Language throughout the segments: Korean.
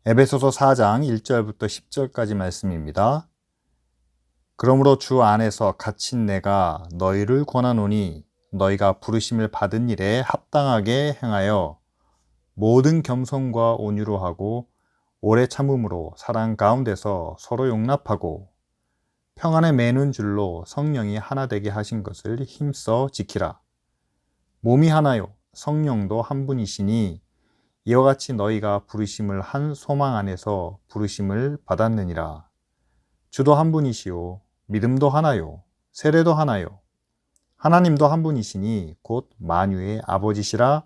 에베소서 4장 1절부터 10절까지 말씀입니다. 그러므로 주 안에서 갇힌 내가 너희를 권하노니 너희가 부르심을 받은 일에 합당하게 행하여 모든 겸손과 온유로 하고 오래 참음으로 사랑 가운데서 서로 용납하고 평안에 매는 줄로 성령이 하나 되게 하신 것을 힘써 지키라. 몸이 하나요 성령도 한 분이시니 이와 같이 너희가 부르심을 한 소망 안에서 부르심을 받았느니라. 주도 한 분이시요 믿음도 하나요 세례도 하나요 하나님도 한 분이시니 곧 만유의 아버지시라.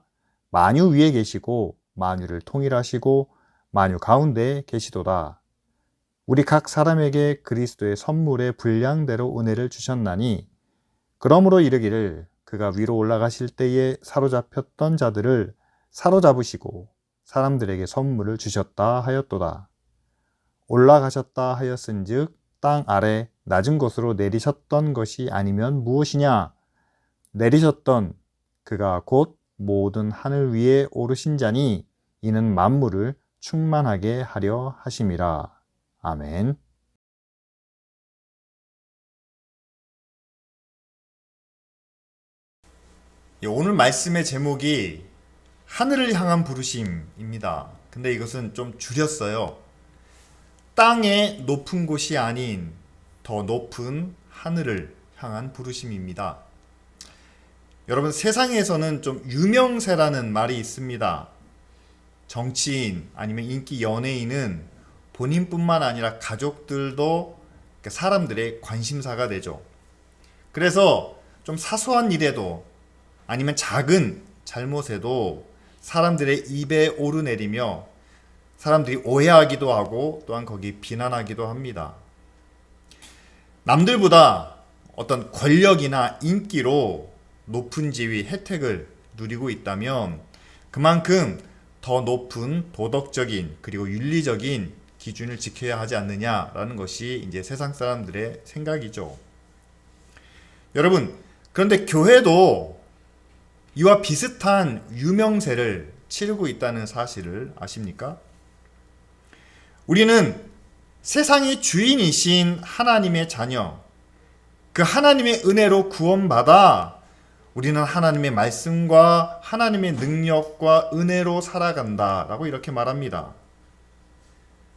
만유 위에 계시고 만유를 통일하시고 만유 가운데 계시도다. 우리 각 사람에게 그리스도의 선물의 분량대로 은혜를 주셨나니 그러므로 이르기를 그가 위로 올라가실 때에 사로잡혔던 자들을 사로잡으시고 사람들에게 선물을 주셨다 하였도다. 올라가셨다 하였은즉 땅 아래 낮은 곳으로 내리셨던 것이 아니면 무엇이냐? 내리셨던 그가 곧 모든 하늘 위에 오르신 자니 이는 만물을 충만하게 하려 하심이라. 아멘. 오늘 말씀의 제목이 하늘을 향한 부르심입니다. 근데 이것은 좀 줄였어요. 땅의 높은 곳이 아닌 더 높은 하늘을 향한 부르심입니다. 여러분, 세상에서는 좀 유명세라는 말이 있습니다. 정치인 아니면 인기 연예인은 본인뿐만 아니라 가족들도 사람들의 관심사가 되죠. 그래서 좀 사소한 일에도 아니면 작은 잘못에도 사람들의 입에 오르내리며 사람들이 오해하기도 하고 또한 거기 비난하기도 합니다. 남들보다 어떤 권력이나 인기로 높은 지위, 혜택을 누리고 있다면 그만큼 더 높은 도덕적인 그리고 윤리적인 기준을 지켜야 하지 않느냐라는 것이 이제 세상 사람들의 생각이죠. 여러분, 그런데 교회도 이와 비슷한 유명세를 치르고 있다는 사실을 아십니까? 우리는 세상의 주인이신 하나님의 자녀, 그 하나님의 은혜로 구원받아 우리는 하나님의 말씀과 하나님의 능력과 은혜로 살아간다라고 이렇게 말합니다.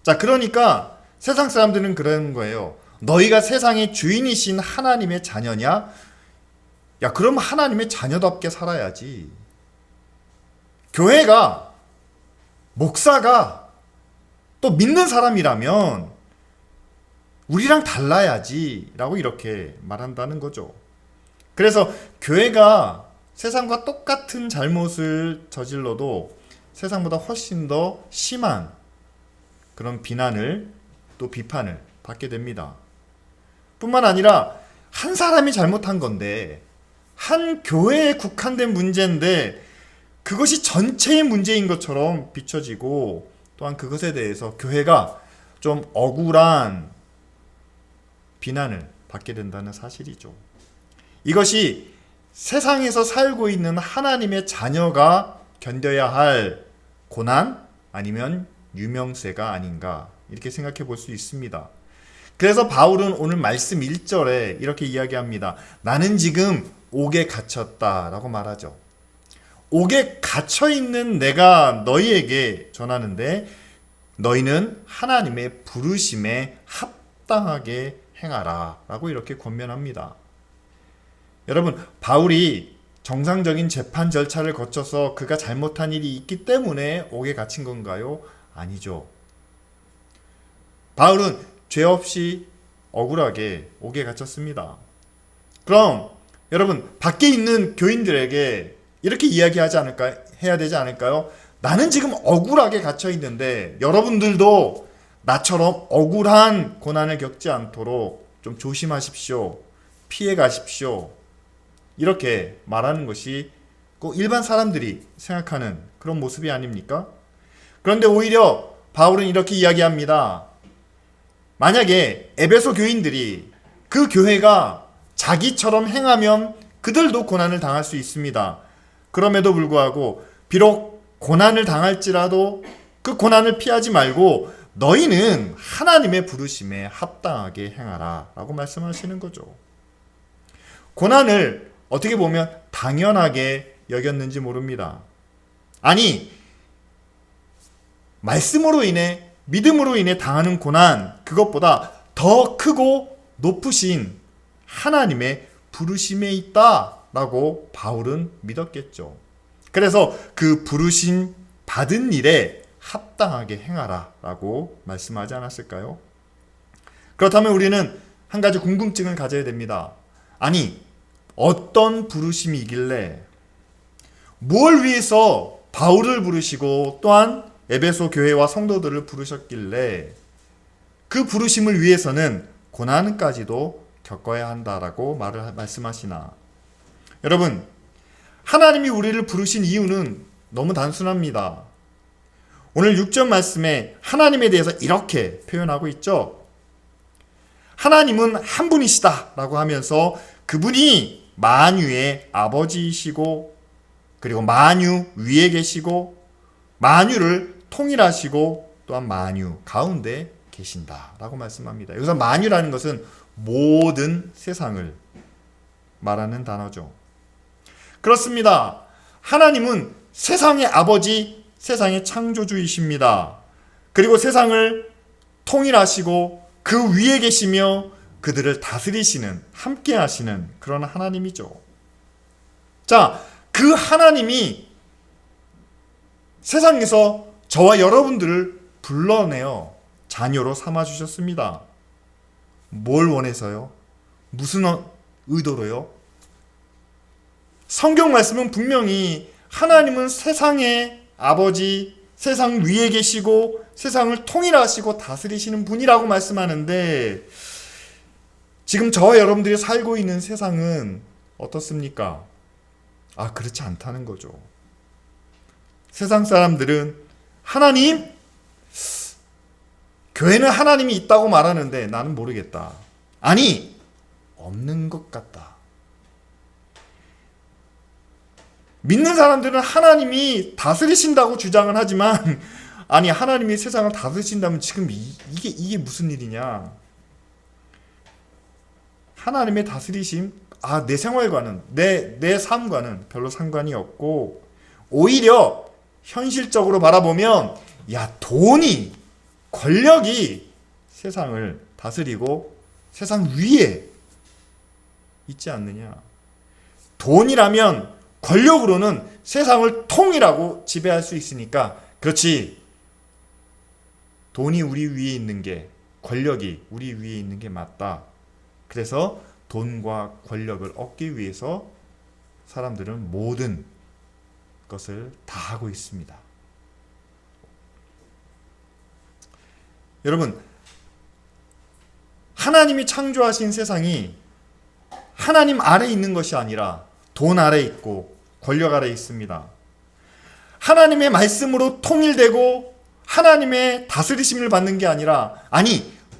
자, 그러니까 세상 사람들은 그러는 거예요. 너희가 세상의 주인이신 하나님의 자녀냐? 야, 그럼 하나님의 자녀답게 살아야지. 교회가, 목사가 또 믿는 사람이라면 우리랑 달라야지 라고 이렇게 말한다는 거죠. 그래서 교회가 세상과 똑같은 잘못을 저질러도 세상보다 훨씬 더 심한 그런 비난을 또 비판을 받게 됩니다. 뿐만 아니라 한 사람이 잘못한 건데 한 교회에 국한된 문제인데 그것이 전체의 문제인 것처럼 비춰지고 또한 그것에 대해서 교회가 좀 억울한 비난을 받게 된다는 사실이죠. 이것이 세상에서 살고 있는 하나님의 자녀가 견뎌야 할 고난 아니면 유명세가 아닌가 이렇게 생각해 볼 수 있습니다. 그래서 바울은 오늘 말씀 1절에 이렇게 이야기합니다. 나는 지금 옥에 갇혔다 라고 말하죠. 옥에 갇혀있는 내가 너희에게 전하는데 너희는 하나님의 부르심에 합당하게 행하라 라고 이렇게 권면합니다. 여러분, 바울이 정상적인 재판 절차를 거쳐서 그가 잘못한 일이 있기 때문에 옥에 갇힌 건가요? 아니죠. 바울은 죄 없이 억울하게 옥에 갇혔습니다. 그럼 여러분, 밖에 있는 교인들에게 이렇게 이야기하지 않을까, 해야 되지 않을까요? 나는 지금 억울하게 갇혀 있는데 여러분들도 나처럼 억울한 고난을 겪지 않도록 좀 조심하십시오. 피해 가십시오. 이렇게 말하는 것이 꼭 일반 사람들이 생각하는 그런 모습이 아닙니까? 그런데 오히려 바울은 이렇게 이야기합니다. 만약에 에베소 교인들이 그 교회가 자기처럼 행하면 그들도 고난을 당할 수 있습니다. 그럼에도 불구하고 비록 고난을 당할지라도 그 고난을 피하지 말고 너희는 하나님의 부르심에 합당하게 행하라 라고 말씀하시는 거죠. 고난을 어떻게 보면 당연하게 여겼는지 모릅니다. 아니, 말씀으로 인해, 믿음으로 인해 당하는 고난, 그것보다 더 크고 높으신 하나님의 부르심에 있다라고 바울은 믿었겠죠. 그래서 그 부르심 받은 일에 합당하게 행하라 라고 말씀하지 않았을까요? 그렇다면 우리는 한 가지 궁금증을 가져야 됩니다. 아니, 어떤 부르심이길래, 뭘 위해서 바울을 부르시고 또한 에베소 교회와 성도들을 부르셨길래 그 부르심을 위해서는 고난까지도 겪어야 한다라고 말씀하시나? 여러분, 하나님이 우리를 부르신 이유는 너무 단순합니다. 오늘 6절 말씀에 하나님에 대해서 이렇게 표현하고 있죠. 하나님은 한 분이시다 라고 하면서 그분이 만유의 아버지이시고, 그리고 만유 위에 계시고, 만유를 통일하시고, 또한 만유 가운데 계신다 라고 말씀합니다. 여기서 만유라는 것은 모든 세상을 말하는 단어죠. 그렇습니다. 하나님은 세상의 아버지, 세상의 창조주이십니다. 그리고 세상을 통일하시고 그 위에 계시며 그들을 다스리시는, 함께 하시는 그런 하나님이죠. 자, 그 하나님이 세상에서 저와 여러분들을 불러내어 자녀로 삼아주셨습니다. 뭘 원해서요? 무슨 의도로요? 성경 말씀은 분명히 하나님은 세상의 아버지, 세상 위에 계시고 세상을 통일하시고 다스리시는 분이라고 말씀하는데, 지금 저와 여러분들이 살고 있는 세상은 어떻습니까? 그렇지 않다는 거죠. 세상 사람들은 하나님, 교회는 하나님이 있다고 말하는데 나는 모르겠다. 아니, 없는 것 같다. 믿는 사람들은 하나님이 다스리신다고 주장을 하지만, 아니, 하나님이 세상을 다스리신다면 지금 이게 무슨 일이냐? 하나님의 다스리심, 내 생활과는, 내 삶과는 별로 상관이 없고, 오히려 현실적으로 바라보면, 돈이, 권력이 세상을 다스리고 세상 위에 있지 않느냐? 돈이라면, 권력으로는 세상을 통일하고 지배할 수 있으니까, 그렇지, 돈이 우리 위에 있는 게, 권력이 우리 위에 있는 게 맞다. 그래서 돈과 권력을 얻기 위해서 사람들은 모든 것을 다 하고 있습니다. 여러분, 하나님이 창조하신 세상이 하나님 아래에 있는 것이 아니라 돈 아래에 있고 권력 아래에 있습니다. 하나님의 말씀으로 통일되고 하나님의 다스리심을 받는 게 아니라,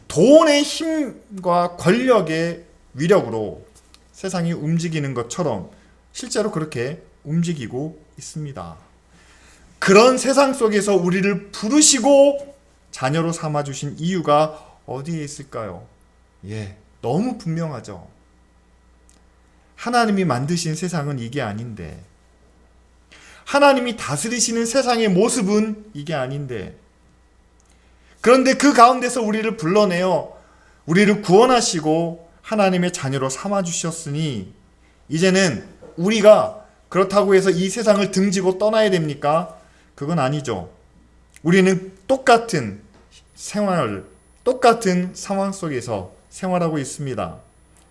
돈의 힘과 권력의 위력으로 세상이 움직이는 것처럼 실제로 그렇게 움직이고 있습니다. 그런 세상 속에서 우리를 부르시고 자녀로 삼아주신 이유가 어디에 있을까요? 너무 분명하죠. 하나님이 만드신 세상은 이게 아닌데, 하나님이 다스리시는 세상의 모습은 이게 아닌데, 그런데 그 가운데서 우리를 불러내어 우리를 구원하시고 하나님의 자녀로 삼아주셨으니, 이제는 우리가 그렇다고 해서 이 세상을 등지고 떠나야 됩니까? 그건 아니죠. 우리는 똑같은 상황 속에서 생활하고 있습니다.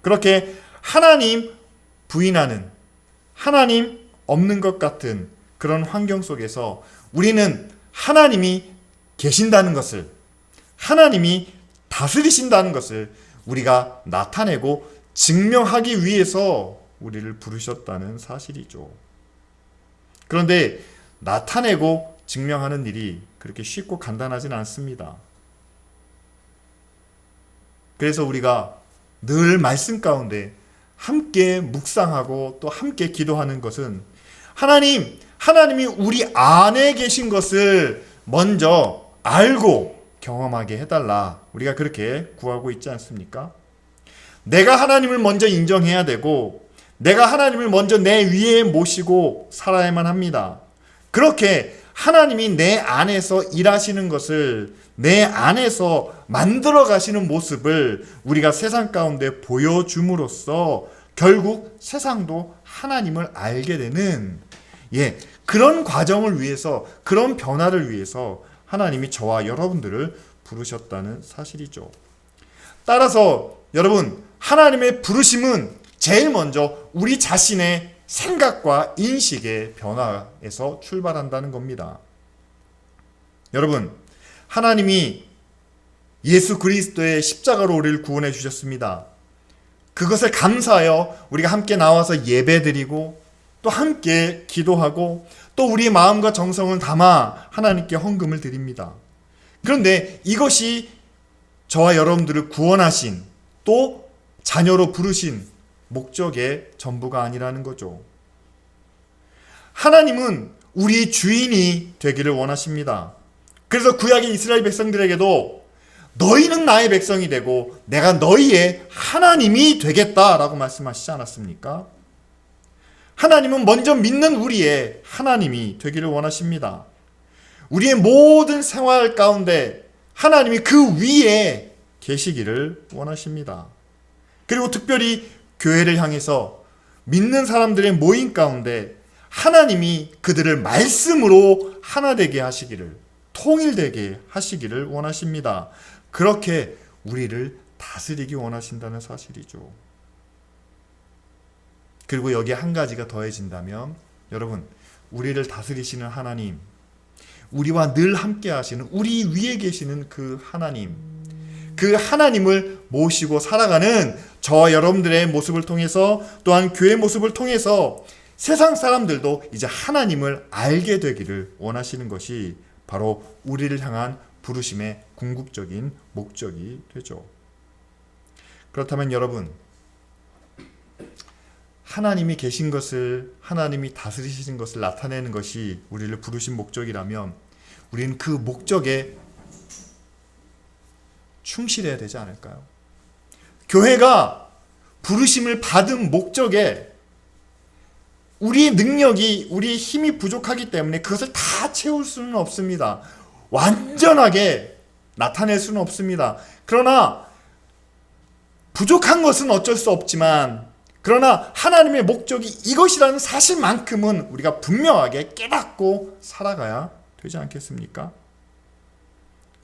그렇게 하나님 부인하는, 하나님 없는 것 같은 그런 환경 속에서 우리는 하나님이 계신다는 것을, 하나님이 다스리신다는 것을 우리가 나타내고 증명하기 위해서 우리를 부르셨다는 사실이죠. 그런데 나타내고 증명하는 일이 그렇게 쉽고 간단하진 않습니다. 그래서 우리가 늘 말씀 가운데 함께 묵상하고 또 함께 기도하는 것은, 하나님이 우리 안에 계신 것을 먼저 알고 경험하게 해달라. 우리가 그렇게 구하고 있지 않습니까? 내가 하나님을 먼저 인정해야 되고 내가 하나님을 먼저 내 위에 모시고 살아야만 합니다. 그렇게 하나님이 내 안에서 일하시는 것을 내 안에서 만들어 가시는 모습을 우리가 세상 가운데 보여줌으로써 결국 세상도 하나님을 알게 되는 그런 과정을 위해서, 그런 변화를 위해서 하나님이 저와 여러분들을 부르셨다는 사실이죠. 따라서 여러분, 하나님의 부르심은 제일 먼저 우리 자신의 생각과 인식의 변화에서 출발한다는 겁니다. 여러분, 하나님이 예수 그리스도의 십자가로 우리를 구원해 주셨습니다. 그것을 감사하여 우리가 함께 나와서 예배드리고 또 함께 기도하고 또 우리의 마음과 정성을 담아 하나님께 헌금을 드립니다. 그런데 이것이 저와 여러분들을 구원하신 또 자녀로 부르신 목적의 전부가 아니라는 거죠. 하나님은 우리 주인이 되기를 원하십니다. 그래서 구약의 이스라엘 백성들에게도 너희는 나의 백성이 되고 내가 너희의 하나님이 되겠다라고 말씀하시지 않았습니까? 하나님은 먼저 믿는 우리의 하나님이 되기를 원하십니다. 우리의 모든 생활 가운데 하나님이 그 위에 계시기를 원하십니다. 그리고 특별히 교회를 향해서 믿는 사람들의 모임 가운데 하나님이 그들을 말씀으로 하나 되게 하시기를, 통일되게 하시기를 원하십니다. 그렇게 우리를 다스리기 원하신다는 사실이죠. 그리고 여기에 한 가지가 더해진다면 여러분, 우리를 다스리시는 하나님, 우리와 늘 함께 하시는, 우리 위에 계시는 그 하나님, 그 하나님을 모시고 살아가는 저와 여러분들의 모습을 통해서 또한 교회 모습을 통해서 세상 사람들도 이제 하나님을 알게 되기를 원하시는 것이 바로 우리를 향한 부르심의 궁극적인 목적이 되죠. 그렇다면 여러분, 하나님이 계신 것을, 하나님이 다스리시는 것을 나타내는 것이 우리를 부르신 목적이라면 우리는 그 목적에 충실해야 되지 않을까요? 교회가 부르심을 받은 목적에 우리의 능력이, 우리의 힘이 부족하기 때문에 그것을 다 채울 수는 없습니다. 완전하게 나타낼 수는 없습니다. 그러나 부족한 것은 어쩔 수 없지만, 그러나 하나님의 목적이 이것이라는 사실만큼은 우리가 분명하게 깨닫고 살아가야 되지 않겠습니까?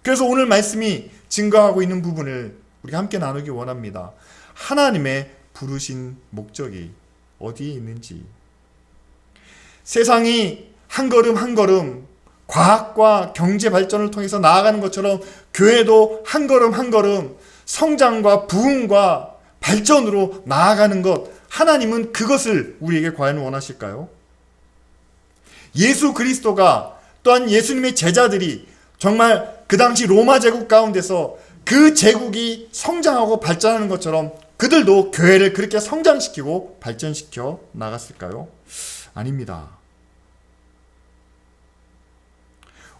그래서 오늘 말씀이 증거하고 있는 부분을 우리가 함께 나누기 원합니다. 하나님의 부르신 목적이 어디에 있는지. 세상이 한 걸음 한 걸음 과학과 경제 발전을 통해서 나아가는 것처럼 교회도 한 걸음 한 걸음 성장과 부흥과 발전으로 나아가는 것, 하나님은 그것을 우리에게 과연 원하실까요? 예수 그리스도가 또한 예수님의 제자들이 정말 그 당시 로마 제국 가운데서 그 제국이 성장하고 발전하는 것처럼 그들도 교회를 그렇게 성장시키고 발전시켜 나갔을까요? 아닙니다.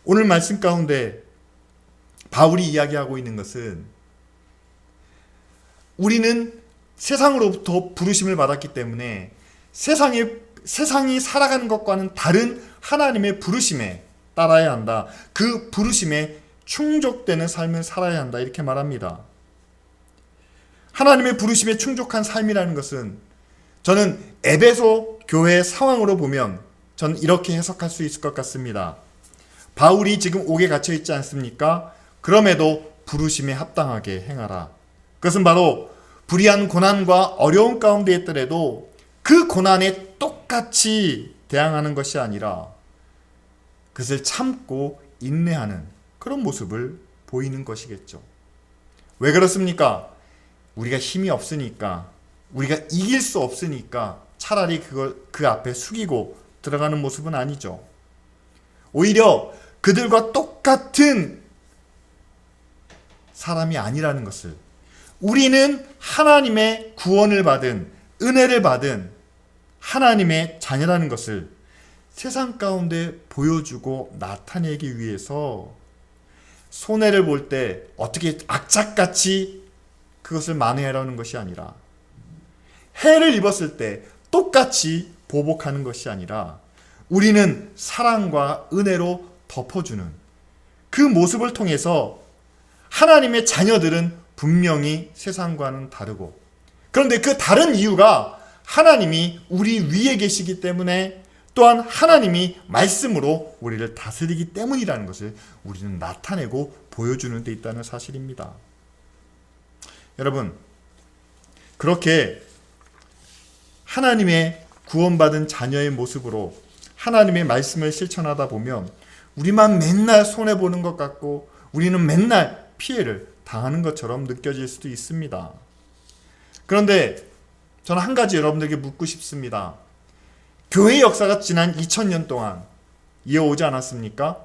오늘 말씀 가운데 바울이 이야기하고 있는 것은 우리는 세상으로부터 부르심을 받았기 때문에 세상이 살아가는 것과는 다른 하나님의 부르심에 따라야 한다. 그 부르심에 충족되는 삶을 살아야 한다. 이렇게 말합니다. 하나님의 부르심에 충족한 삶이라는 것은 저는 에베소 교회의 상황으로 보면 저는 이렇게 해석할 수 있을 것 같습니다. 바울이 지금 옥에 갇혀 있지 않습니까? 그럼에도 부르심에 합당하게 행하라. 그것은 바로 불의한 고난과 어려운 가운데 있더라도 그 고난에 똑같이 대항하는 것이 아니라 그것을 참고 인내하는 그런 모습을 보이는 것이겠죠. 왜 그렇습니까? 우리가 힘이 없으니까, 우리가 이길 수 없으니까 차라리 그 앞에 숙이고 들어가는 모습은 아니죠. 오히려 그들과 똑같은 사람이 아니라는 것을, 우리는 하나님의 구원을 받은, 은혜를 받은 하나님의 자녀라는 것을 세상 가운데 보여주고 나타내기 위해서 손해를 볼 때 어떻게 악착같이 그것을 만회하려는 것이 아니라, 해를 입었을 때 똑같이 보복하는 것이 아니라, 우리는 사랑과 은혜로 덮어주는 그 모습을 통해서 하나님의 자녀들은 분명히 세상과는 다르고, 그런데 그 다른 이유가 하나님이 우리 위에 계시기 때문에, 또한 하나님이 말씀으로 우리를 다스리기 때문이라는 것을 우리는 나타내고 보여주는 데 있다는 사실입니다. 여러분, 그렇게 하나님의 구원받은 자녀의 모습으로 하나님의 말씀을 실천하다 보면 우리만 맨날 손해보는 것 같고 우리는 맨날 피해를 당하는 것처럼 느껴질 수도 있습니다. 그런데 저는 한 가지 여러분들에게 묻고 싶습니다. 교회 역사가 지난 2000년 동안 이어오지 않았습니까?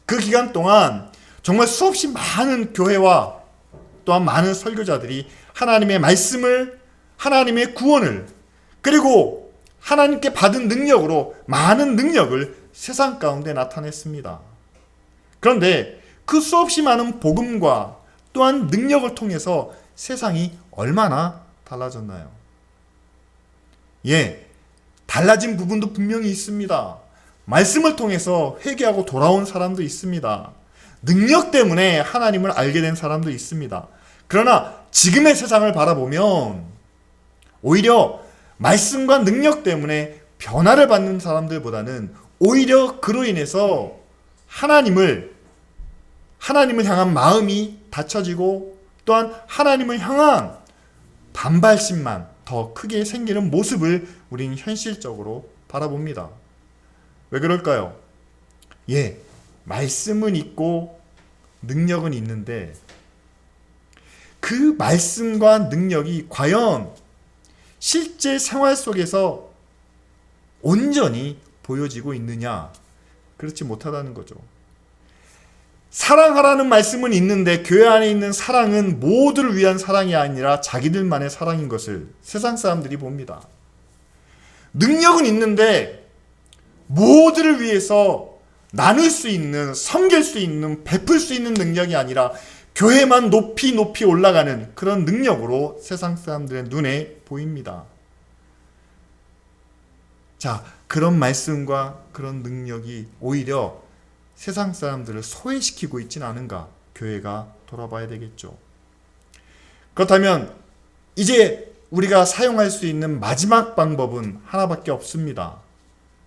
그 기간 동안 정말 수없이 많은 교회와 또한 많은 설교자들이 하나님의 말씀을, 하나님의 구원을, 그리고 하나님께 받은 능력으로 많은 능력을 세상 가운데 나타냈습니다. 그런데 그 수없이 많은 복음과 또한 능력을 통해서 세상이 얼마나 달라졌나요? 달라진 부분도 분명히 있습니다. 말씀을 통해서 회개하고 돌아온 사람도 있습니다. 능력 때문에 하나님을 알게 된 사람도 있습니다. 그러나 지금의 세상을 바라보면 오히려 말씀과 능력 때문에 변화를 받는 사람들보다는 오히려 그로 인해서 하나님을 향한 마음이 닫혀지고 또한 하나님을 향한 반발심만 더 크게 생기는 모습을 우리는 현실적으로 바라봅니다. 왜 그럴까요? 말씀은 있고 능력은 있는데 그 말씀과 능력이 과연 실제 생활 속에서 온전히 보여지고 있느냐? 그렇지 못하다는 거죠. 사랑하라는 말씀은 있는데 교회 안에 있는 사랑은 모두를 위한 사랑이 아니라 자기들만의 사랑인 것을 세상 사람들이 봅니다. 능력은 있는데 모두를 위해서 나눌 수 있는, 섬길 수 있는, 베풀 수 있는 능력이 아니라 교회만 높이 높이 올라가는 그런 능력으로 세상 사람들의 눈에 보입니다. 자, 그런 말씀과 그런 능력이 오히려 세상 사람들을 소외시키고 있지는 않은가? 교회가 돌아봐야 되겠죠. 그렇다면 이제 우리가 사용할 수 있는 마지막 방법은 하나밖에 없습니다.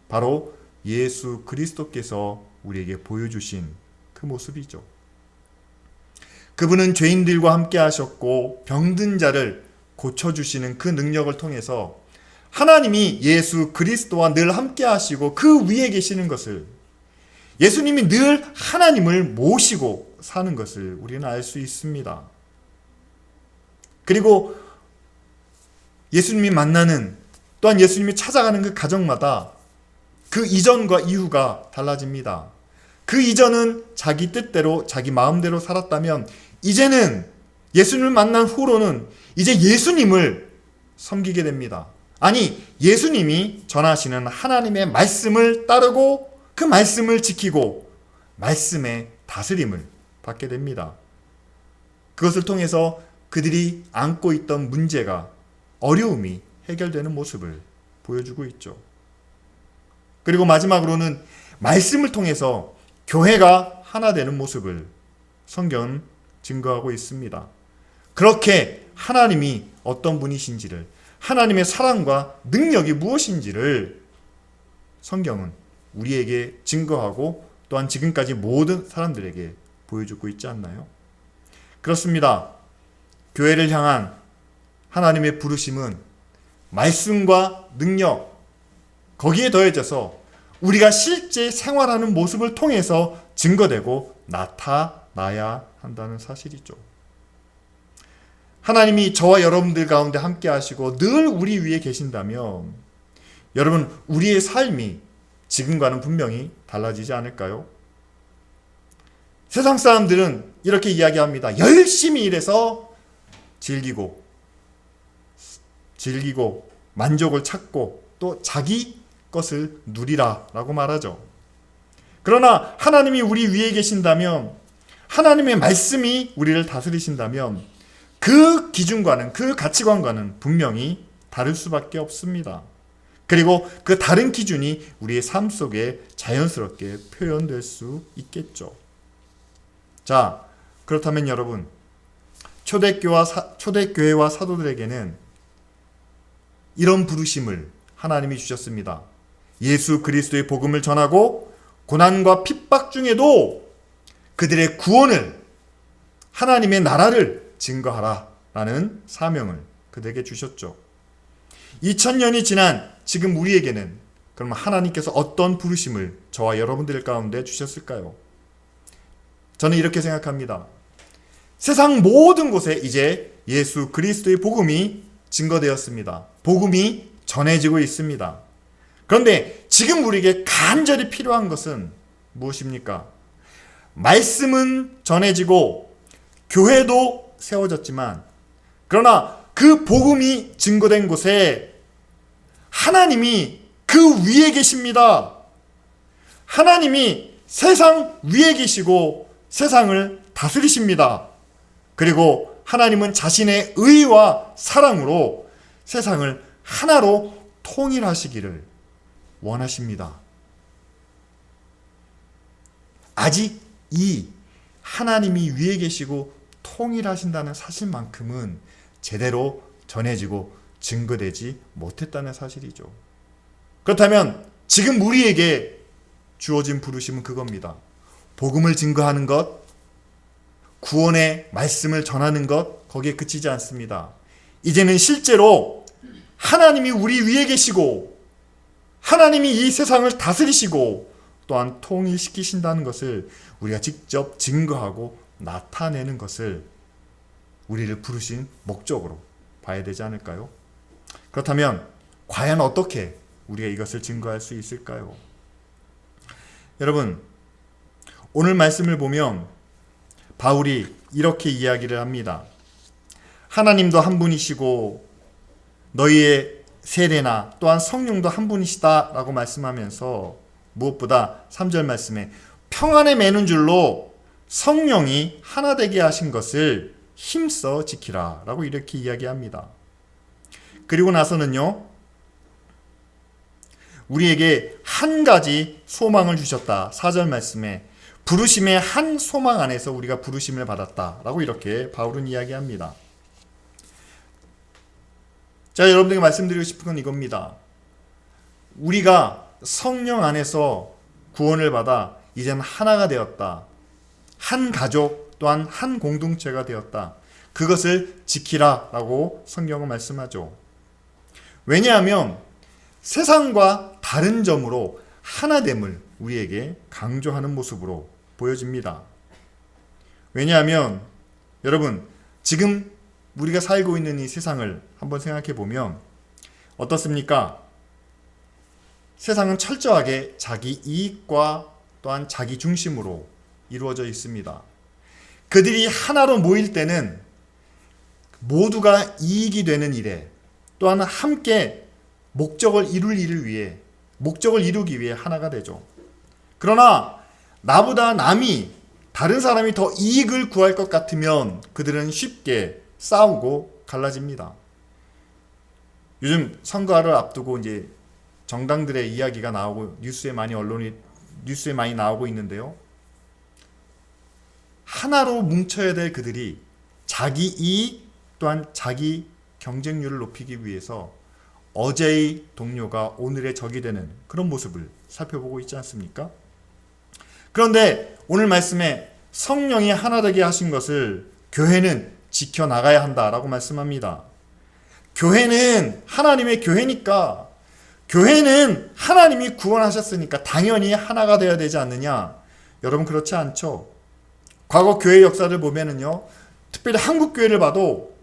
바로 예수 그리스도께서 우리에게 보여주신 그 모습이죠. 그분은 죄인들과 함께 하셨고 병든 자를 고쳐주시는 그 능력을 통해서 하나님이 예수 그리스도와 늘 함께 하시고 그 위에 계시는 것을, 예수님이 늘 하나님을 모시고 사는 것을 우리는 알 수 있습니다. 그리고 예수님이 만나는, 또한 예수님이 찾아가는 그 가정마다 그 이전과 이후가 달라집니다. 그 이전은 자기 뜻대로 자기 마음대로 살았다면 이제는 예수님을 만난 후로는 이제 예수님을 섬기게 됩니다. 아니, 예수님이 전하시는 하나님의 말씀을 따르고 그 말씀을 지키고 말씀의 다스림을 받게 됩니다. 그것을 통해서 그들이 안고 있던 문제가, 어려움이 해결되는 모습을 보여주고 있죠. 그리고 마지막으로는 말씀을 통해서 교회가 하나 되는 모습을 성경은 증거하고 있습니다. 그렇게 하나님이 어떤 분이신지를, 하나님의 사랑과 능력이 무엇인지를 성경은 우리에게 증거하고 또한 지금까지 모든 사람들에게 보여주고 있지 않나요? 그렇습니다. 교회를 향한 하나님의 부르심은 말씀과 능력, 거기에 더해져서 우리가 실제 생활하는 모습을 통해서 증거되고 나타나야 한다는 사실이죠. 하나님이 저와 여러분들 가운데 함께 하시고 늘 우리 위에 계신다면 여러분, 우리의 삶이 지금과는 분명히 달라지지 않을까요? 세상 사람들은 이렇게 이야기합니다. 열심히 일해서 즐기고 만족을 찾고 또 자기 것을 누리라 라고 말하죠. 그러나 하나님이 우리 위에 계신다면, 하나님의 말씀이 우리를 다스리신다면 그 기준과는, 그 가치관과는 분명히 다를 수밖에 없습니다. 그리고 그 다른 기준이 우리의 삶 속에 자연스럽게 표현될 수 있겠죠. 자, 그렇다면 여러분, 초대교회와 사도들에게는 이런 부르심을 하나님이 주셨습니다. 예수 그리스도의 복음을 전하고 고난과 핍박 중에도 그들의 구원을, 하나님의 나라를 증거하라 라는 사명을 그들에게 주셨죠. 2000년이 지난 지금 우리에게는 그럼 하나님께서 어떤 부르심을 저와 여러분들 가운데 주셨을까요? 저는 이렇게 생각합니다. 세상 모든 곳에 이제 예수 그리스도의 복음이 증거되었습니다. 복음이 전해지고 있습니다. 그런데 지금 우리에게 간절히 필요한 것은 무엇입니까? 말씀은 전해지고 교회도 세워졌지만, 그러나 그 복음이 증거된 곳에 하나님이 그 위에 계십니다. 하나님이 세상 위에 계시고 세상을 다스리십니다. 그리고 하나님은 자신의 의와 사랑으로 세상을 하나로 통일하시기를 원하십니다. 아직 이 하나님이 위에 계시고 통일하신다는 사실만큼은 제대로 전해지고 증거되지 못했다는 사실이죠. 그렇다면 지금 우리에게 주어진 부르심은 그겁니다. 복음을 증거하는 것, 구원의 말씀을 전하는 것, 거기에 그치지 않습니다. 이제는 실제로 하나님이 우리 위에 계시고 하나님이 이 세상을 다스리시고 또한 통일시키신다는 것을 우리가 직접 증거하고 나타내는 것을 우리를 부르신 목적으로 봐야 되지 않을까요? 그렇다면 과연 어떻게 우리가 이것을 증거할 수 있을까요? 여러분, 오늘 말씀을 보면 바울이 이렇게 이야기를 합니다. 하나님도 한 분이시고 너희의 세례나 또한 성령도 한 분이시다 라고 말씀하면서 무엇보다 3절 말씀에 평안에 매는 줄로 성령이 하나 되게 하신 것을 힘써 지키라 라고 이렇게 이야기합니다. 그리고 나서는요, 우리에게 한 가지 소망을 주셨다. 4절 말씀에 부르심의 한 소망 안에서 우리가 부르심을 받았다 라고 이렇게 바울은 이야기합니다. 자, 여러분들에게 말씀드리고 싶은 건 이겁니다. 우리가 성령 안에서 구원을 받아 이제는 하나가 되었다. 한 가족 또한 한 공동체가 되었다. 그것을 지키라 라고 성경은 말씀하죠. 왜냐하면 세상과 다른 점으로 하나됨을 우리에게 강조하는 모습으로 보여집니다. 왜냐하면 여러분, 지금 우리가 살고 있는 이 세상을 한번 생각해 보면 어떻습니까? 세상은 철저하게 자기 이익과 또한 자기 중심으로 이루어져 있습니다. 그들이 하나로 모일 때는 모두가 이익이 되는 일에 또한 함께 목적을 이루기 위해 하나가 되죠. 그러나 나보다 다른 사람이 더 이익을 구할 것 같으면 그들은 쉽게 싸우고 갈라집니다. 요즘 선거를 앞두고 이제 정당들의 이야기가 나오고 뉴스에 많이 나오고 있는데요. 하나로 뭉쳐야 될 그들이 자기 이익 또한 자기 경쟁률을 높이기 위해서 어제의 동료가 오늘의 적이 되는 그런 모습을 살펴보고 있지 않습니까? 그런데 오늘 말씀에 성령이 하나 되게 하신 것을 교회는 지켜나가야 한다라고 말씀합니다. 교회는 하나님의 교회니까, 교회는 하나님이 구원하셨으니까 당연히 하나가 되어야 되지 않느냐? 여러분, 그렇지 않죠? 과거 교회 역사를 보면은요, 특별히 한국 교회를 봐도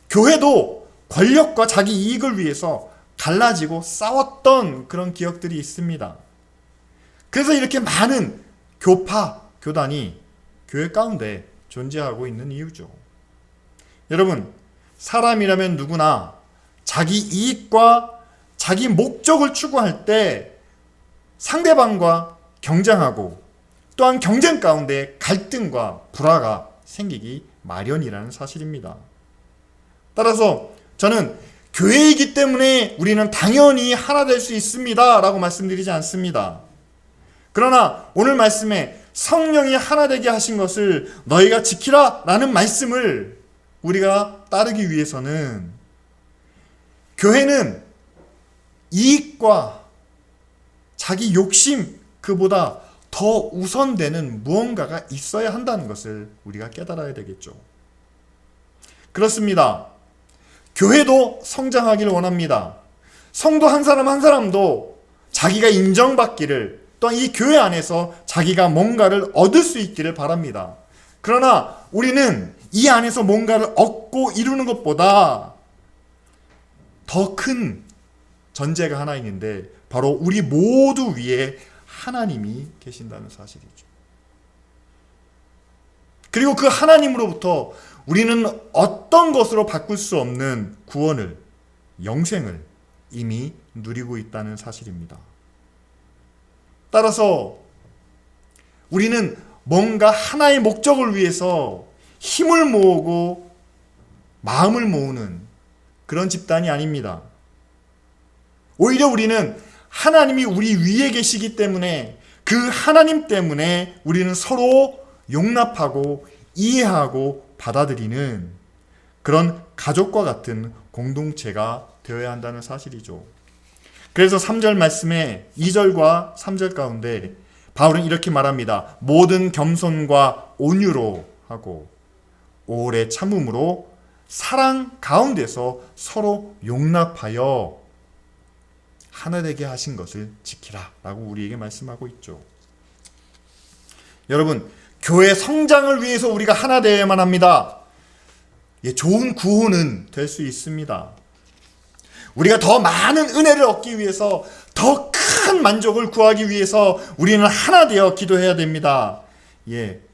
교회도 권력과 자기 이익을 위해서 갈라지고 싸웠던 그런 기억들이 있습니다. 그래서 이렇게 많은 교단이 교회 가운데 존재하고 있는 이유죠. 여러분, 사람이라면 누구나 자기 이익과 자기 목적을 추구할 때 상대방과 경쟁하고 또한 경쟁 가운데 갈등과 불화가 생기기 마련이라는 사실입니다. 따라서 저는 교회이기 때문에 우리는 당연히 하나 될 수 있습니다 라고 말씀드리지 않습니다. 그러나 오늘 말씀에 성령이 하나 되게 하신 것을 너희가 지키라 라는 말씀을 우리가 따르기 위해서는 교회는 이익과 자기 욕심 그보다 더 우선되는 무언가가 있어야 한다는 것을 우리가 깨달아야 되겠죠. 그렇습니다. 교회도 성장하기를 원합니다. 성도 한 사람 한 사람도 자기가 인정받기를, 또한 이 교회 안에서 자기가 뭔가를 얻을 수 있기를 바랍니다. 그러나 우리는 이 안에서 뭔가를 얻고 이루는 것보다 더 큰 전제가 하나 있는데 바로 우리 모두 위에 하나님이 계신다는 사실이죠. 그리고 그 하나님으로부터 우리는 어떤 것으로 바꿀 수 없는 구원을, 영생을 이미 누리고 있다는 사실입니다. 따라서 우리는 뭔가 하나의 목적을 위해서 힘을 모으고 마음을 모으는 그런 집단이 아닙니다. 오히려 우리는 하나님이 우리 위에 계시기 때문에 그 하나님 때문에 우리는 서로 용납하고 이해하고 받아들이는 그런 가족과 같은 공동체가 되어야 한다는 사실이죠. 그래서 3절 말씀에 2절과 3절 가운데 바울은 이렇게 말합니다. 모든 겸손과 온유로 하고 오래 참음으로 사랑 가운데서 서로 용납하여 하나 되게 하신 것을 지키라 라고 우리에게 말씀하고 있죠. 여러분, 교회 성장을 위해서 우리가 하나 되어야만 합니다. 좋은 구호는 될 수 있습니다. 우리가 더 많은 은혜를 얻기 위해서, 더 큰 만족을 구하기 위해서 우리는 하나 되어 기도해야 됩니다.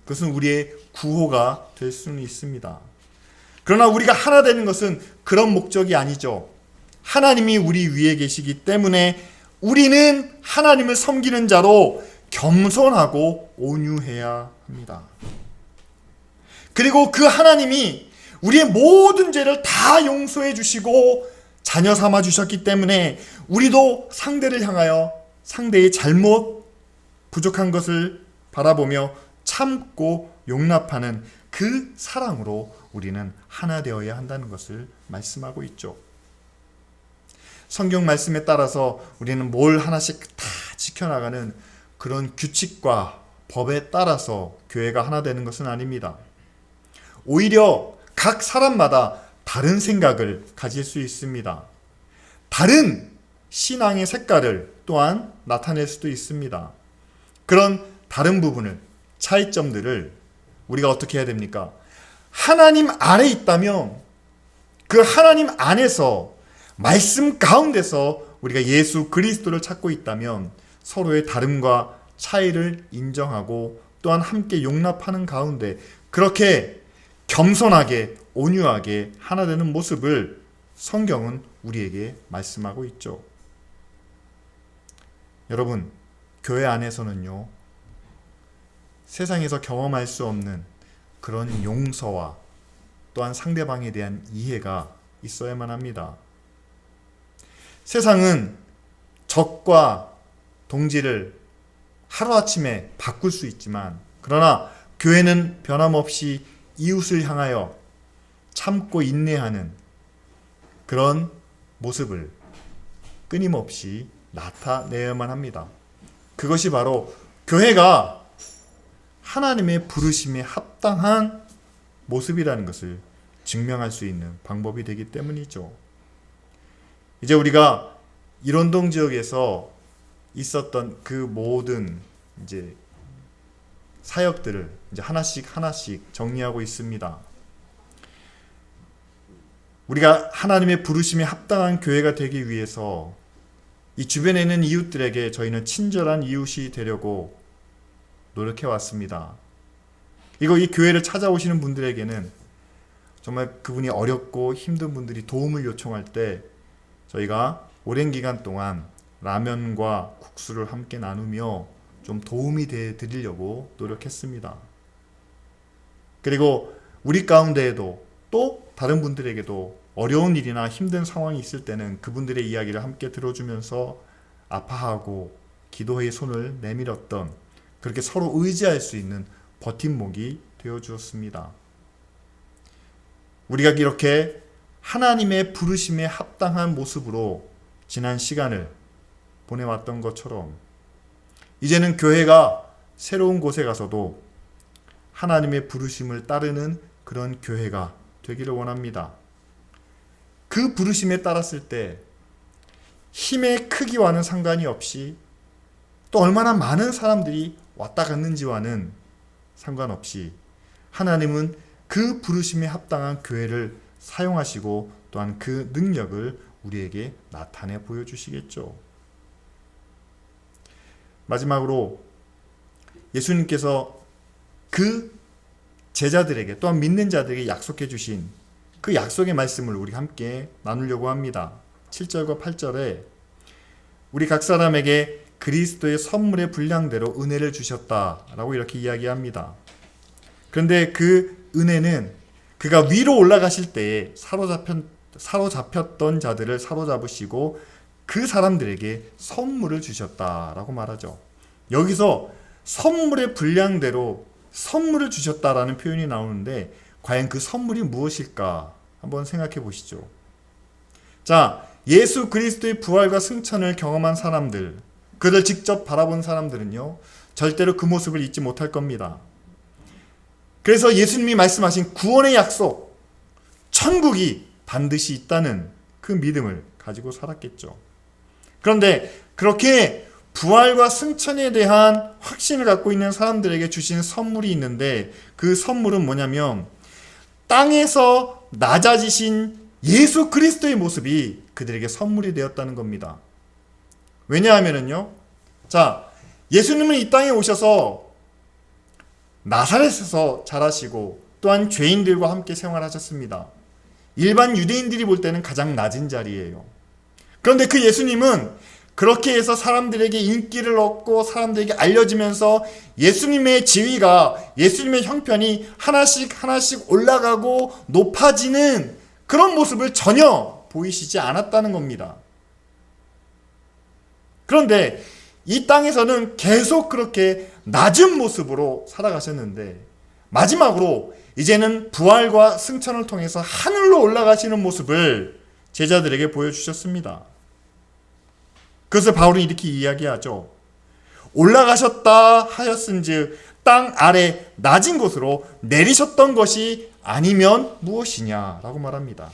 그것은 우리의 구호가 될 수는 있습니다. 그러나 우리가 하나 되는 것은 그런 목적이 아니죠. 하나님이 우리 위에 계시기 때문에 우리는 하나님을 섬기는 자로 겸손하고 온유해야 합니다. 그리고 그 하나님이 우리의 모든 죄를 다 용서해 주시고 자녀 삼아 주셨기 때문에 우리도 상대를 향하여 상대의 잘못, 부족한 것을 바라보며 참고 용납하는 그 사랑으로 우리는 하나 되어야 한다는 것을 말씀하고 있죠. 성경 말씀에 따라서 우리는 뭘 하나씩 다 지켜나가는 그런 규칙과 법에 따라서 교회가 하나 되는 것은 아닙니다. 오히려 각 사람마다 다른 생각을 가질 수 있습니다. 다른 신앙의 색깔을 또한 나타낼 수도 있습니다. 그런 다른 부분을, 차이점들을 우리가 어떻게 해야 됩니까? 하나님 안에 있다면 그 하나님 안에서 말씀 가운데서 우리가 예수 그리스도를 찾고 있다면 서로의 다름과 차이를 인정하고 또한 함께 용납하는 가운데 그렇게 겸손하게 온유하게 하나 되는 모습을 성경은 우리에게 말씀하고 있죠. 여러분, 교회 안에서는요, 세상에서 경험할 수 없는 그런 용서와 또한 상대방에 대한 이해가 있어야만 합니다. 세상은 적과 동지를 하루아침에 바꿀 수 있지만, 그러나 교회는 변함없이 이웃을 향하여 참고 인내하는 그런 모습을 끊임없이 나타내야만 합니다. 그것이 바로 교회가 하나님의 부르심에 합당한 모습이라는 것을 증명할 수 있는 방법이 되기 때문이죠. 이제 우리가 일원동 지역에서 있었던 그 모든 이제 사역들을 이제 하나씩 정리하고 있습니다. 우리가 하나님의 부르심에 합당한 교회가 되기 위해서 이 주변에 있는 이웃들에게 저희는 친절한 이웃이 되려고 노력해 왔습니다. 이 교회를 찾아오시는 분들에게는 정말 그분이 어렵고 힘든 분들이 도움을 요청할 때 저희가 오랜 기간 동안 라면과 국수를 함께 나누며 좀 도움이 돼 드리려고 노력했습니다. 그리고 우리 가운데에도 또 다른 분들에게도 어려운 일이나 힘든 상황이 있을 때는 그분들의 이야기를 함께 들어주면서 아파하고 기도의 손을 내밀었던, 그렇게 서로 의지할 수 있는 버팀목이 되어 주었습니다. 우리가 이렇게 하나님의 부르심에 합당한 모습으로 지난 시간을 보내왔던 것처럼 이제는 교회가 새로운 곳에 가서도 하나님의 부르심을 따르는 그런 교회가 되기를 원합니다. 그 부르심에 따랐을 때 힘의 크기와는 상관이 없이, 또 얼마나 많은 사람들이 왔다 갔는지와는 상관없이 하나님은 그 부르심에 합당한 교회를 사용하시고 또한 그 능력을 우리에게 나타내 보여주시겠죠. 마지막으로 예수님께서 그 제자들에게 또한 믿는 자들에게 약속해 주신 그 약속의 말씀을 우리 함께 나누려고 합니다. 7절과 8절에 우리 각 사람에게 그리스도의 선물의 분량대로 은혜를 주셨다라고 이렇게 이야기합니다. 그런데 그 은혜는 그가 위로 올라가실 때에 사로잡혔던 자들을 사로잡으시고 그 사람들에게 선물을 주셨다라고 말하죠. 여기서 선물의 분량대로 선물을 주셨다라는 표현이 나오는데 과연 그 선물이 무엇일까 한번 생각해 보시죠. 자, 예수 그리스도의 부활과 승천을 경험한 사람들, 그를 직접 바라본 사람들은요, 절대로 그 모습을 잊지 못할 겁니다. 그래서 예수님이 말씀하신 구원의 약속, 천국이 반드시 있다는 그 믿음을 가지고 살았겠죠. 그런데 그렇게 부활과 승천에 대한 확신을 갖고 있는 사람들에게 주신 선물이 있는데, 그 선물은 뭐냐면 땅에서 낮아지신 예수 그리스도의 모습이 그들에게 선물이 되었다는 겁니다. 왜냐하면요, 자, 예수님은 이 땅에 오셔서 나사렛에서 자라시고 또한 죄인들과 함께 생활하셨습니다. 일반 유대인들이 볼 때는 가장 낮은 자리예요. 그런데 그 예수님은 그렇게 해서 사람들에게 인기를 얻고 사람들에게 알려지면서 예수님의 지위가, 예수님의 형편이 하나씩 올라가고 높아지는 그런 모습을 전혀 보이시지 않았다는 겁니다. 그런데 이 땅에서는 계속 그렇게 낮은 모습으로 살아가셨는데 마지막으로 이제는 부활과 승천을 통해서 하늘로 올라가시는 모습을 제자들에게 보여주셨습니다. 그것을 바울은 이렇게 이야기하죠. 올라가셨다 하였은즉 땅 아래 낮은 곳으로 내리셨던 것이 아니면 무엇이냐라고 말합니다.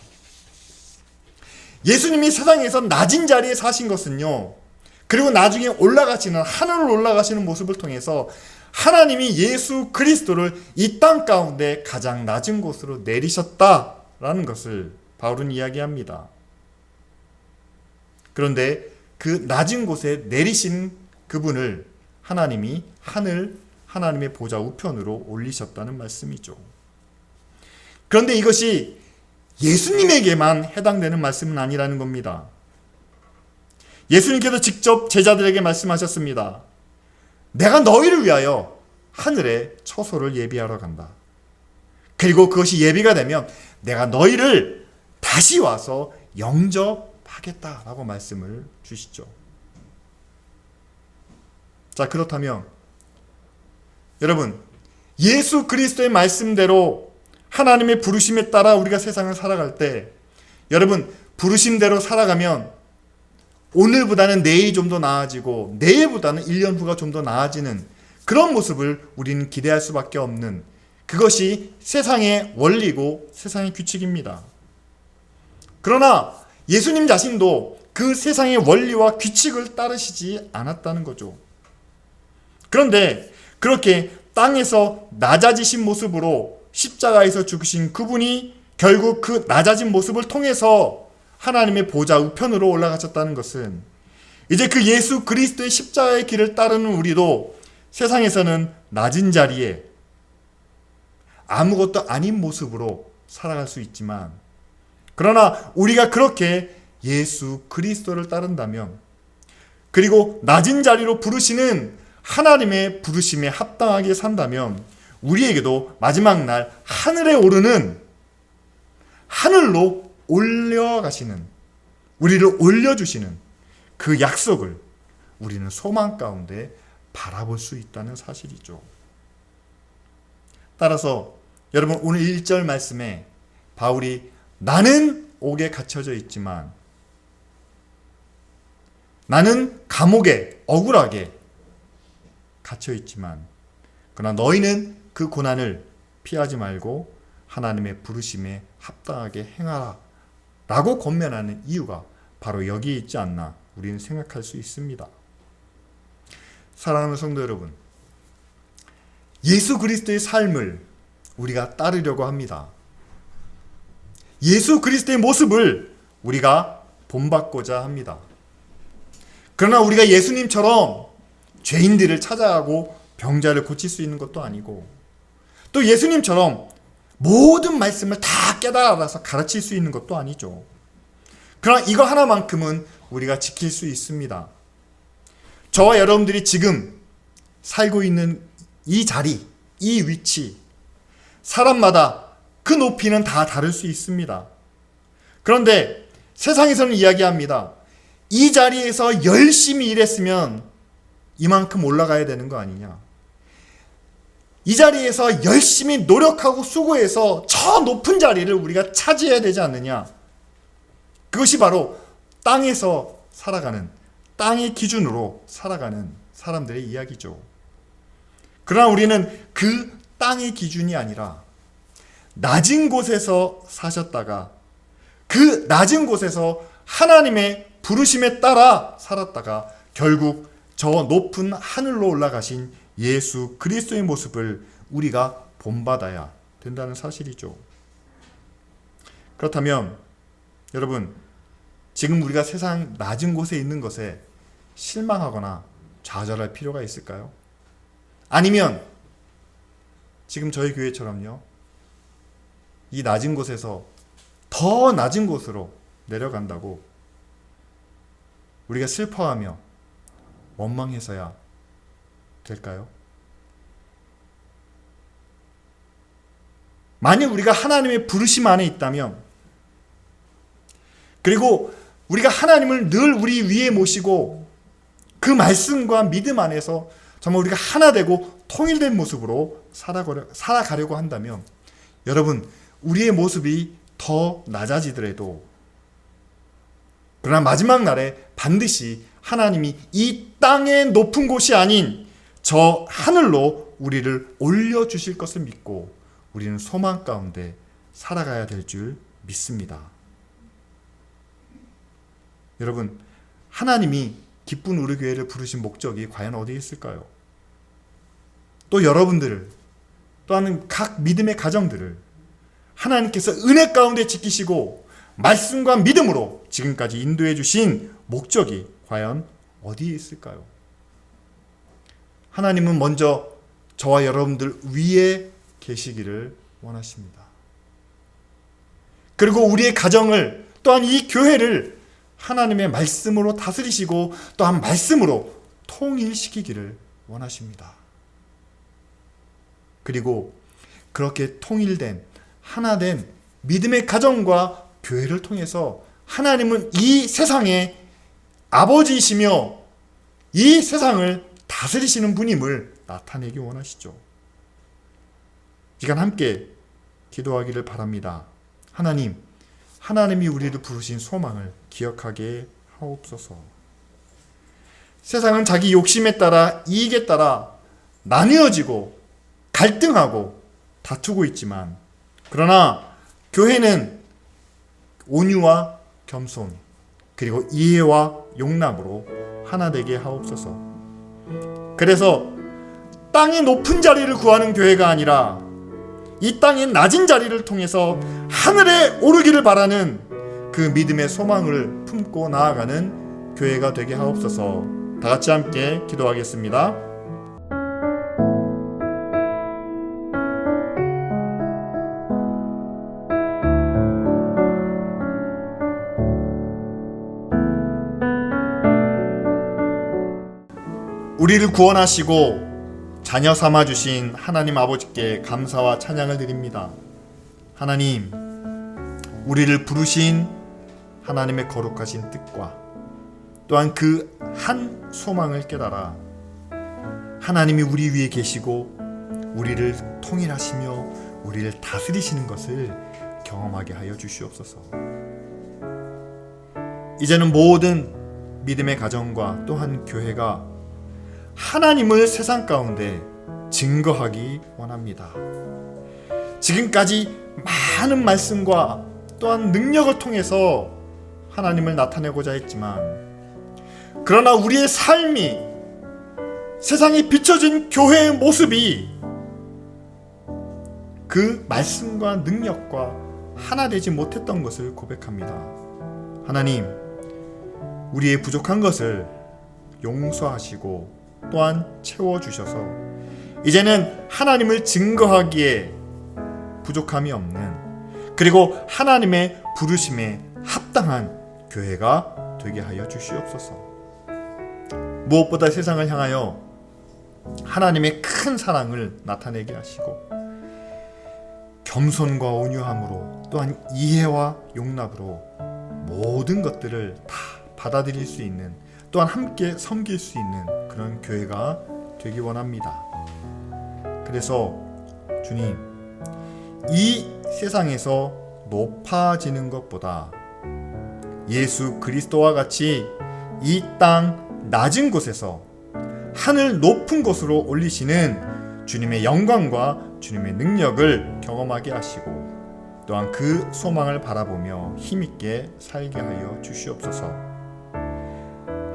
예수님이 세상에서 낮은 자리에 사신 것은요, 그리고 나중에 올라가시는, 하늘로 올라가시는 모습을 통해서 하나님이 예수 그리스도를 이 땅 가운데 가장 낮은 곳으로 내리셨다라는 것을 바울은 이야기합니다. 그런데 그 낮은 곳에 내리신 그분을 하나님이 하나님의 보좌 우편으로 올리셨다는 말씀이죠. 그런데 이것이 예수님에게만 해당되는 말씀은 아니라는 겁니다. 예수님께서 직접 제자들에게 말씀하셨습니다. 내가 너희를 위하여 하늘에 처소를 예비하러 간다. 그리고 그것이 예비가 되면 내가 너희를 다시 와서 영접하겠다라고 말씀을 주시죠. 자, 그렇다면 여러분, 예수 그리스도의 말씀대로 하나님의 부르심에 따라 우리가 세상을 살아갈 때, 여러분, 부르심대로 살아가면 오늘보다는 내일이 좀 더 나아지고 내일보다는 1년 후가 좀 더 나아지는 그런 모습을 우리는 기대할 수밖에 없는, 그것이 세상의 원리고 세상의 규칙입니다. 그러나 예수님 자신도 그 세상의 원리와 규칙을 따르시지 않았다는 거죠. 그런데 그렇게 땅에서 낮아지신 모습으로 십자가에서 죽으신 그분이 결국 그 낮아진 모습을 통해서 하나님의 보좌 우편으로 올라가셨다는 것은, 이제 그 예수 그리스도의 십자가의 길을 따르는 우리도 세상에서는 낮은 자리에 아무것도 아닌 모습으로 살아갈 수 있지만, 그러나 우리가 그렇게 예수 그리스도를 따른다면, 그리고 낮은 자리로 부르시는 하나님의 부르심에 합당하게 산다면 우리에게도 마지막 날 하늘에 오르는, 하늘로 올려가시는, 우리를 올려주시는 그 약속을 우리는 소망 가운데 바라볼 수 있다는 사실이죠. 따라서 여러분, 오늘 1절 말씀에 바울이 나는 옥에 갇혀져 있지만, 나는 감옥에 억울하게 갇혀 있지만, 그러나 너희는 그 고난을 피하지 말고 하나님의 부르심에 합당하게 행하라 라고 권면하는 이유가 바로 여기에 있지 않나 우리는 생각할 수 있습니다. 사랑하는 성도 여러분, 예수 그리스도의 삶을 우리가 따르려고 합니다. 예수 그리스도의 모습을 우리가 본받고자 합니다. 그러나 우리가 예수님처럼 죄인들을 찾아가고 병자를 고칠 수 있는 것도 아니고, 또 예수님처럼 모든 말씀을 다 깨달아서 가르칠 수 있는 것도 아니죠. 그러나 이거 하나만큼은 우리가 지킬 수 있습니다. 저와 여러분들이 지금 살고 있는 이 자리, 이 위치, 사람마다 그 높이는 다 다를 수 있습니다. 그런데 세상에서는 이야기합니다. 이 자리에서 열심히 일했으면 이만큼 올라가야 되는 거 아니냐. 이 자리에서 열심히 노력하고 수고해서 저 높은 자리를 우리가 차지해야 되지 않느냐. 그것이 바로 땅에서 살아가는, 땅의 기준으로 살아가는 사람들의 이야기죠. 그러나 우리는 그 땅의 기준이 아니라 낮은 곳에서 사셨다가, 그 낮은 곳에서 하나님의 부르심에 따라 살았다가 결국 저 높은 하늘로 올라가신 예수 그리스도의 모습을 우리가 본받아야 된다는 사실이죠. 그렇다면 여러분, 지금 우리가 세상 낮은 곳에 있는 것에 실망하거나 좌절할 필요가 있을까요? 아니면 지금 저희 교회처럼요, 이 낮은 곳에서 더 낮은 곳으로 내려간다고 우리가 슬퍼하며 원망해서야 될까요? 만약 우리가 하나님의 부르심 안에 있다면, 그리고 우리가 하나님을 늘 우리 위에 모시고 그 말씀과 믿음 안에서 정말 우리가 하나 되고 통일된 모습으로 살아가려고 한다면, 여러분, 우리의 모습이 더 낮아지더라도, 그러나 마지막 날에 반드시 하나님이 이 땅의 높은 곳이 아닌 저 하늘로 우리를 올려주실 것을 믿고 우리는 소망 가운데 살아가야 될 줄 믿습니다. 여러분, 하나님이 기쁜 우리 교회를 부르신 목적이 과연 어디에 있을까요? 또 여러분들을, 또한 각 믿음의 가정들을 하나님께서 은혜 가운데 지키시고 말씀과 믿음으로 지금까지 인도해 주신 목적이 과연 어디에 있을까요? 하나님은 먼저 저와 여러분들 위에 계시기를 원하십니다. 그리고 우리의 가정을, 또한 이 교회를 하나님의 말씀으로 다스리시고 또한 말씀으로 통일시키기를 원하십니다. 그리고 그렇게 통일된, 하나된 믿음의 가정과 교회를 통해서 하나님은 이 세상의 아버지이시며 이 세상을 다스리시는 분임을 나타내기 원하시죠. 이 시간 함께 기도하기를 바랍니다. 하나님이 우리를 부르신 소망을 기억하게 하옵소서. 세상은 자기 욕심에 따라, 이익에 따라 나뉘어지고 갈등하고 다투고 있지만, 그러나 교회는 온유와 겸손, 그리고 이해와 용납으로 하나 되게 하옵소서. 그래서 땅의 높은 자리를 구하는 교회가 아니라 이 땅의 낮은 자리를 통해서 하늘에 오르기를 바라는 그 믿음의 소망을 품고 나아가는 교회가 되게 하옵소서. 다 같이 함께 기도하겠습니다. 우리를 구원하시고 자녀 삼아주신 하나님 아버지께 감사와 찬양을 드립니다. 하나님, 우리를 부르신 하나님의 거룩하신 뜻과 또한 그 한 소망을 깨달아 하나님이 우리 위에 계시고 우리를 통일하시며 우리를 다스리시는 것을 경험하게 하여 주시옵소서. 이제는 모든 믿음의 가정과 또한 교회가 하나님을 세상 가운데 증거하기 원합니다. 지금까지 많은 말씀과 또한 능력을 통해서 하나님을 나타내고자 했지만, 그러나 우리의 삶이 세상에 비춰진 교회의 모습이 그 말씀과 능력과 하나 되지 못했던 것을 고백합니다. 하나님, 우리의 부족한 것을 용서하시고 또한 채워주셔서 이제는 하나님을 증거하기에 부족함이 없는, 그리고 하나님의 부르심에 합당한 교회가 되게 하여 주시옵소서. 무엇보다 세상을 향하여 하나님의 큰 사랑을 나타내게 하시고 겸손과 온유함으로 또한 이해와 용납으로 모든 것들을 다 받아들일 수 있는, 또한 함께 섬길 수 있는 그런 교회가 되기 원합니다. 그래서 주님, 이 세상에서 높아지는 것보다 예수 그리스도와 같이 이 땅 낮은 곳에서 하늘 높은 곳으로 올리시는 주님의 영광과 주님의 능력을 경험하게 하시고 또한 그 소망을 바라보며 힘있게 살게 하여 주시옵소서.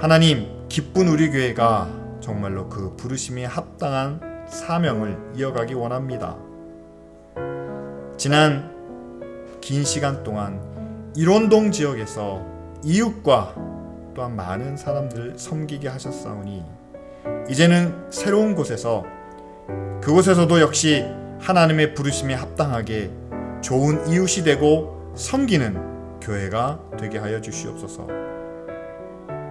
하나님, 기쁜 우리 교회가 정말로 그 부르심에 합당한 사명을 이어가기 원합니다. 지난 긴 시간 동안 일원동 지역에서 이웃과 또한 많은 사람들을 섬기게 하셨사오니 이제는 새로운 곳에서, 그곳에서도 역시 하나님의 부르심에 합당하게 좋은 이웃이 되고 섬기는 교회가 되게 하여 주시옵소서.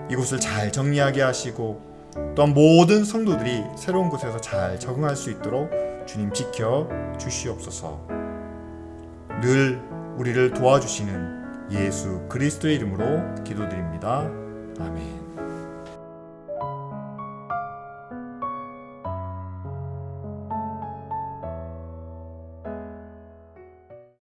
이곳을 잘 정리하게 하시고 또한 모든 성도들이 새로운 곳에서 잘 적응할 수 있도록 주님 지켜 주시옵소서. 늘 우리를 도와주시는 예수 그리스도의 이름으로 기도드립니다. 아멘.